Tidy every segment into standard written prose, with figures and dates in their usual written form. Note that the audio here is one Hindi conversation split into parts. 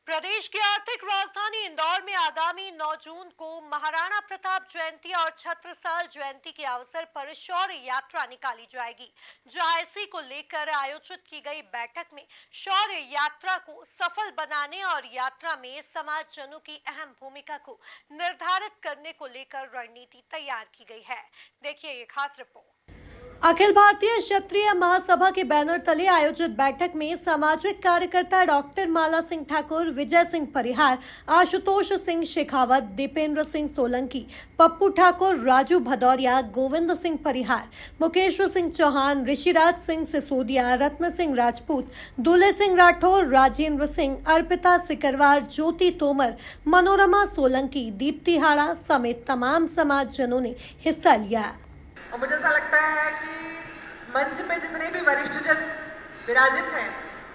प्रदेश की आर्थिक राजधानी इंदौर में आगामी 9 जून को महाराणा प्रताप जयंती और छत्रसाल जयंती के अवसर पर शौर्य यात्रा निकाली जाएगी। जहां इसी को लेकर आयोजित की गई बैठक में शौर्य यात्रा को सफल बनाने और यात्रा में समाजजनों की अहम भूमिका को निर्धारित करने को लेकर रणनीति तैयार की गई है। देखिए ये खास रिपोर्ट। अखिल भारतीय क्षत्रिय महासभा के बैनर तले आयोजित बैठक में सामाजिक कार्यकर्ता डॉक्टर माला सिंह ठाकुर, विजय सिंह परिहार, आशुतोष सिंह शेखावत, दीपेंद्र सिंह सोलंकी, पप्पू ठाकुर, राजू भदौरिया, गोविंद सिंह परिहार, मुकेश्वर सिंह चौहान, ऋषिराज सिंह सिसोदिया, रत्न सिंह राजपूत, दूल्हे सिंह राठौर, राजेंद्र सिंह, अर्पिता सिकरवार, ज्योति तोमर, मनोरमा सोलंकी, दीप्ति हाड़ा समेत तमाम समाजजनों ने हिस्सा लिया। और मुझे ऐसा लगता है कि मंच पे जितने भी वरिष्ठ जन विराजित हैं,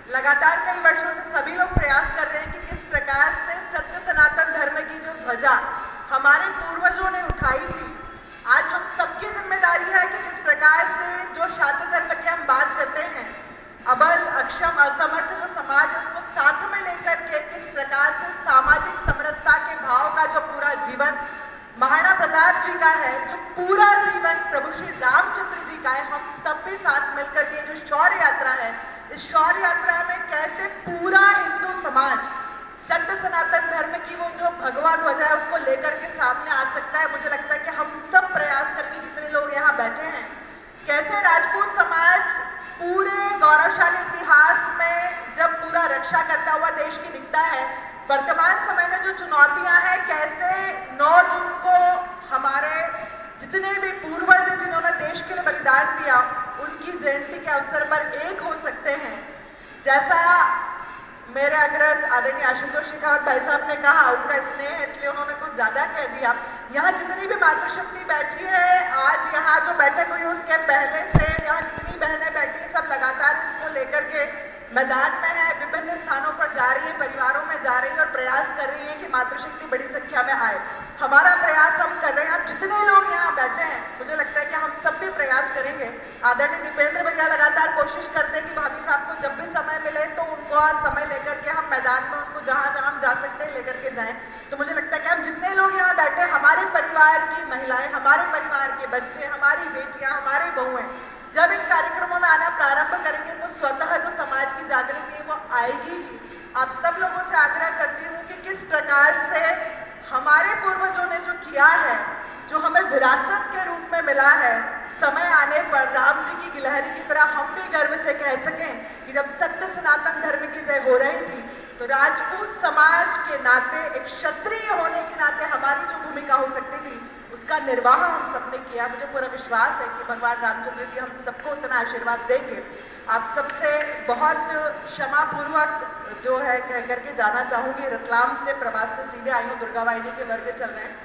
लगातार कई वर्षों से सभी लोग प्रयास कर रहे हैं कि किस प्रकार से सत्य सनातन धर्म की जो ध्वजा हमारे पूर्वजों ने उठाई थी, आज हम सबकी जिम्मेदारी है कि किस प्रकार से जो शास्त्र धर्म की हम बात करते हैं, अबल अक्षम असमर्थ जो समाज है उसको साथ में लेकर के किस प्रकार से सामाजिक समरसता के भाव का जो पूरा जीवन महाराणा प्रताप जी का है, जो पूरा जीवन प्रभु श्री रामचंद्र जी का है, हम सब भी साथ मिलकर के जो शौर्य यात्रा है, इस शौर्य यात्रा में कैसे पूरा हिंदू समाज सत्य सनातन धर्म की वो जो भगवा ध्वजा है उसको लेकर के सामने आ सकता है। मुझे लगता है कि हम सब प्रयास करेंगे, जितने लोग यहाँ बैठे हैं, कैसे राजपूत समाज पूरे गौरवशाली इतिहास में जब पूरा रक्षा करता हुआ देश की दिखता है, वर्तमान समय में जो चुनौतियां हैं, कैसे 9 जून को हमारे जितने भी पूर्वज हैं जिन्होंने देश के लिए बलिदान दिया, उनकी जयंती के अवसर पर एक हो सकते हैं। जैसा मेरे अग्रज आदरणीय आशुतोष शेखावत भाई साहब ने कहा, उनका स्नेह है इसलिए उन्होंने कुछ ज्यादा कह दिया। यहाँ जितनी भी मातृशक्ति बैठी है, आज यहाँ जो बैठक हुई उसके पहले से यहाँ जितनी बहनें बैठी है, सब लगातार इसको लेकर के मैदान में है, विभिन्न स्थानों पर जा रही है, परिवारों में जा रही है और प्रयास कर रही है कि मातृशक्ति बड़ी संख्या में आए। हमारा प्रयास हम कर रहे हैं। आप जितने लोग यहाँ बैठे हैं, मुझे लगता है कि हम सब भी प्रयास करेंगे। आदरणीय दीपेंद्र भैया लगातार कोशिश करते हैं कि भाभी साहब को जब भी समय मिले तो उनको आज समय लेकर के हम मैदान में उनको जहाँ जहाँ हम जा सकते हैं लेकर के जाएं। तो मुझे लगता है कि हम जितने लोग यहाँ बैठे, हमारे परिवार की महिलाएं, हमारे परिवार के बच्चे, हमारी बेटियां, हमारी बहुएं जब इन कार्यक्रमों में आना प्रारंभ करेंगे तो स्वतः जो समाज की जागृति है वो आएगी ही। आप सब लोगों से आग्रह करती हूँ कि किस प्रकार से हमारे पूर्वजों ने जो किया है, जो हमें विरासत के रूप में मिला है, समय आने पर राम जी की गिलहरी की तरह हम भी गर्व से कह सकें कि जब सत्य सनातन धर्म की जय हो रही थी तो राजपूत समाज के नाते, एक क्षत्रिय होने के नाते हमारी जो भूमिका हो सकती थी उसका निर्वाह हम सबने किया। मुझे पूरा विश्वास है कि भगवान रामचंद्र जी हम सबको उतना आशीर्वाद देंगे। आप सबसे बहुत क्षमा पूर्वक जो है कह करके जाना चाहूंगी। रतलाम से प्रवास से सीधे आई हूँ, दुर्गा वाहिनी के वर्ग चल रहे हैं।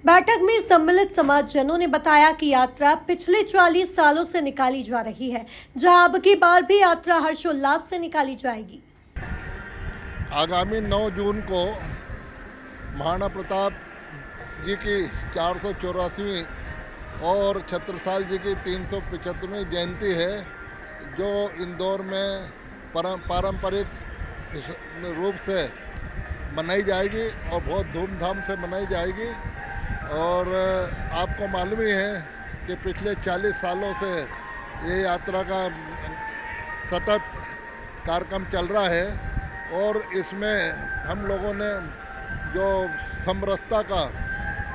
बैठक में सम्मिलित समाजजनों ने बताया कि यात्रा पिछले 40 सालों से निकाली जा रही है, जहां अब की बार भी यात्रा हर्षोल्लास से निकाली जाएगी। आगामी 9 जून को महाराणा प्रताप जी की 484वीं और छत्रसाल जी की 375वीं जयंती है, जो इंदौर में पारंपरिक रूप से मनाई जाएगी और बहुत धूमधाम से मनाई जाएगी। और आपको मालूम ही है कि पिछले 40 सालों से ये यात्रा का सतत कार्यक्रम चल रहा है और इसमें हम लोगों ने जो समरसता का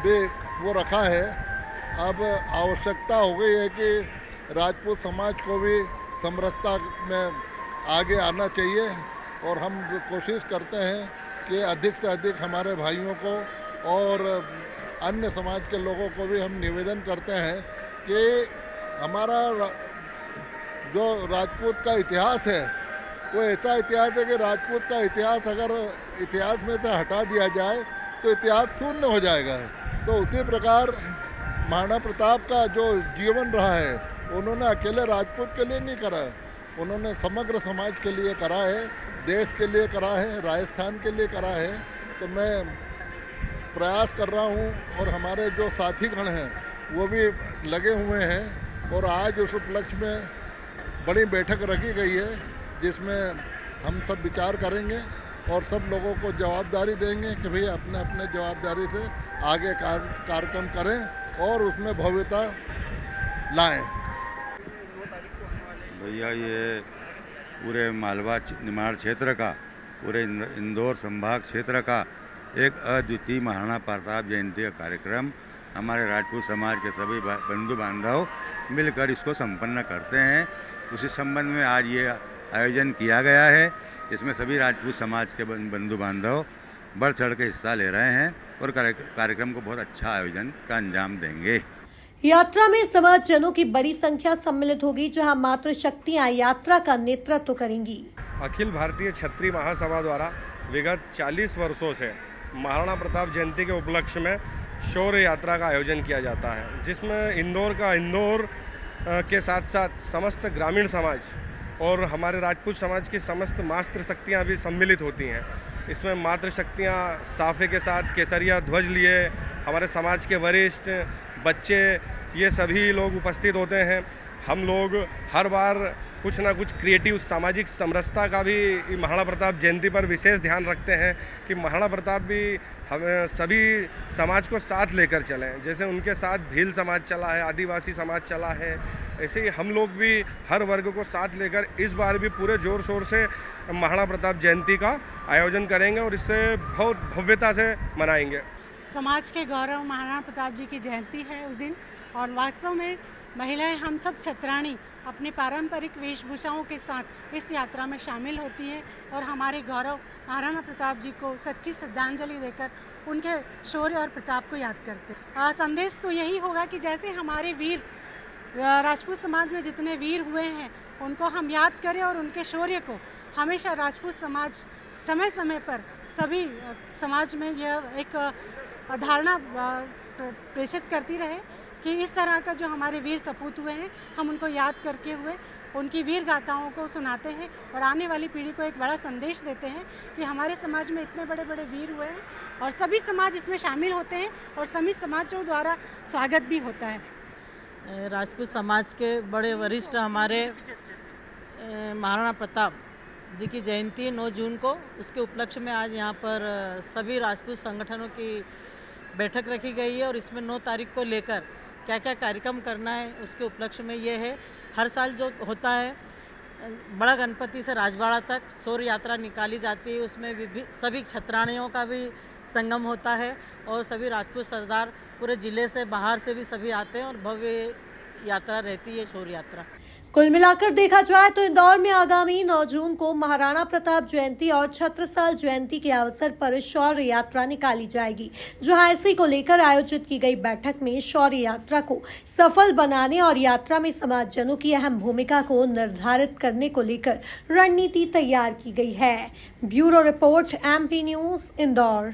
भी वो रखा है। अब आवश्यकता हो गई है कि राजपूत समाज को भी समरसता में आगे आना चाहिए और हम कोशिश करते हैं कि अधिक से अधिक हमारे भाइयों को और अन्य समाज के लोगों को भी हम निवेदन करते हैं कि हमारा जो राजपूत का इतिहास है वो ऐसा इतिहास है कि राजपूत का इतिहास अगर इतिहास में से हटा दिया जाए तो इतिहास शून्य हो जाएगा। तो उसी प्रकार महाराणा प्रताप का जो जीवन रहा है, उन्होंने अकेले राजपूत के लिए नहीं करा, उन्होंने समग्र समाज के लिए करा है, देश के लिए करा है, राजस्थान के लिए करा है। तो मैं प्रयास कर रहा हूँ और हमारे जो साथीगण हैं वो भी लगे हुए हैं और आज उस उपलक्ष्य में बड़ी बैठक रखी गई है जिसमें हम सब विचार करेंगे और सब लोगों को जवाबदारी देंगे कि भाई अपने अपने जवाबदारी से आगे कार्यक्रम करें और उसमें भव्यता लाएं। भैया ये पूरे मालवा निमाड़ क्षेत्र का, पूरे इंदौर संभाग क्षेत्र का एक अद्वितीय महाराणा प्रताप जयंती का कार्यक्रम हमारे राजपूत समाज के सभी बंधु बांधव मिलकर इसको संपन्न करते हैं। उसी संबंध में आज ये आयोजन किया गया है। इसमें सभी राजपूत समाज के बंधु बांधव बढ़ चढ़ के हिस्सा ले रहे हैं और कार्यक्रम को बहुत अच्छा आयोजन का अंजाम देंगे। यात्रा में समाजजनों की बड़ी संख्या सम्मिलित होगी, जहां मातृशक्तियां यात्रा का नेतृत्व करेंगी। अखिल भारतीय क्षत्रिय महासभा द्वारा विगत 40 वर्षों से महाराणा प्रताप जयंती के उपलक्ष्य में शौर्य यात्रा का आयोजन किया जाता है, जिसमें इंदौर के साथ साथ समस्त ग्रामीण समाज और हमारे राजपूत समाज की समस्त मातृशक्तियाँ भी सम्मिलित होती हैं। इसमें मातृशक्तियाँ साफे के साथ केसरिया ध्वज लिए, हमारे समाज के वरिष्ठ, बच्चे, ये सभी लोग उपस्थित होते हैं। हम लोग हर बार कुछ ना कुछ क्रिएटिव सामाजिक समरसता का भी महाराणा प्रताप जयंती पर विशेष ध्यान रखते हैं कि महाराणा प्रताप भी हम सभी समाज को साथ लेकर चलें। जैसे उनके साथ भील समाज चला है, आदिवासी समाज चला है, ऐसे ही हम लोग भी हर वर्ग को साथ लेकर इस बार भी पूरे ज़ोर शोर से महाराणा प्रताप जयंती का आयोजन करेंगे और इससे बहुत भव्यता से मनाएंगे। समाज के गौरव महाराणा प्रताप जी की जयंती है उस दिन, और वास्तव में महिलाएं हम सब छत्राणी अपने पारंपरिक वेशभूषाओं के साथ इस यात्रा में शामिल होती हैं और हमारे गौरव महाराणा प्रताप जी को सच्ची श्रद्धांजलि देकर उनके शौर्य और प्रताप को याद करते हैं। संदेश तो यही होगा कि जैसे हमारे वीर राजपूत समाज में जितने वीर हुए हैं उनको हम याद करें और उनके शौर्य को हमेशा राजपूत समाज समय समय पर सभी समाज में यह एक धारणा प्रेषित करती रहे कि इस तरह का जो हमारे वीर सपूत हुए हैं हम उनको याद करके हुए उनकी वीर गाथाओं को सुनाते हैं और आने वाली पीढ़ी को एक बड़ा संदेश देते हैं कि हमारे समाज में इतने बड़े बड़े वीर हुए हैं और सभी समाज इसमें शामिल होते हैं और सभी समाजों द्वारा स्वागत भी होता है। राजपूत समाज के बड़े वरिष्ठ हमारे महाराणा प्रताप जी की जयंती 9 जून को, उसके उपलक्ष्य में आज यहाँ पर सभी राजपूत संगठनों की बैठक रखी गई है और इसमें 9 तारीख को लेकर क्या क्या कार्यक्रम करना है उसके उपलक्ष्य में ये है। हर साल जो होता है बड़ा गणपति से राजबाड़ा तक शौर्य यात्रा निकाली जाती है, उसमें भी सभी छत्राणियों का भी संगम होता है और सभी राजपूत सरदार पूरे ज़िले से बाहर से भी सभी आते हैं और भव्य यात्रा रहती है, शौर्य यात्रा। कुल मिलाकर देखा जाए तो इंदौर में आगामी 9 जून को महाराणा प्रताप जयंती और छत्रसाल जयंती के अवसर पर शौर्य यात्रा निकाली जाएगी, जहां इसी को लेकर आयोजित की गई बैठक में शौर्य यात्रा को सफल बनाने और यात्रा में समाजजनों की अहम भूमिका को निर्धारित करने को लेकर रणनीति तैयार की गई है। Bureau report, MP news, Indore.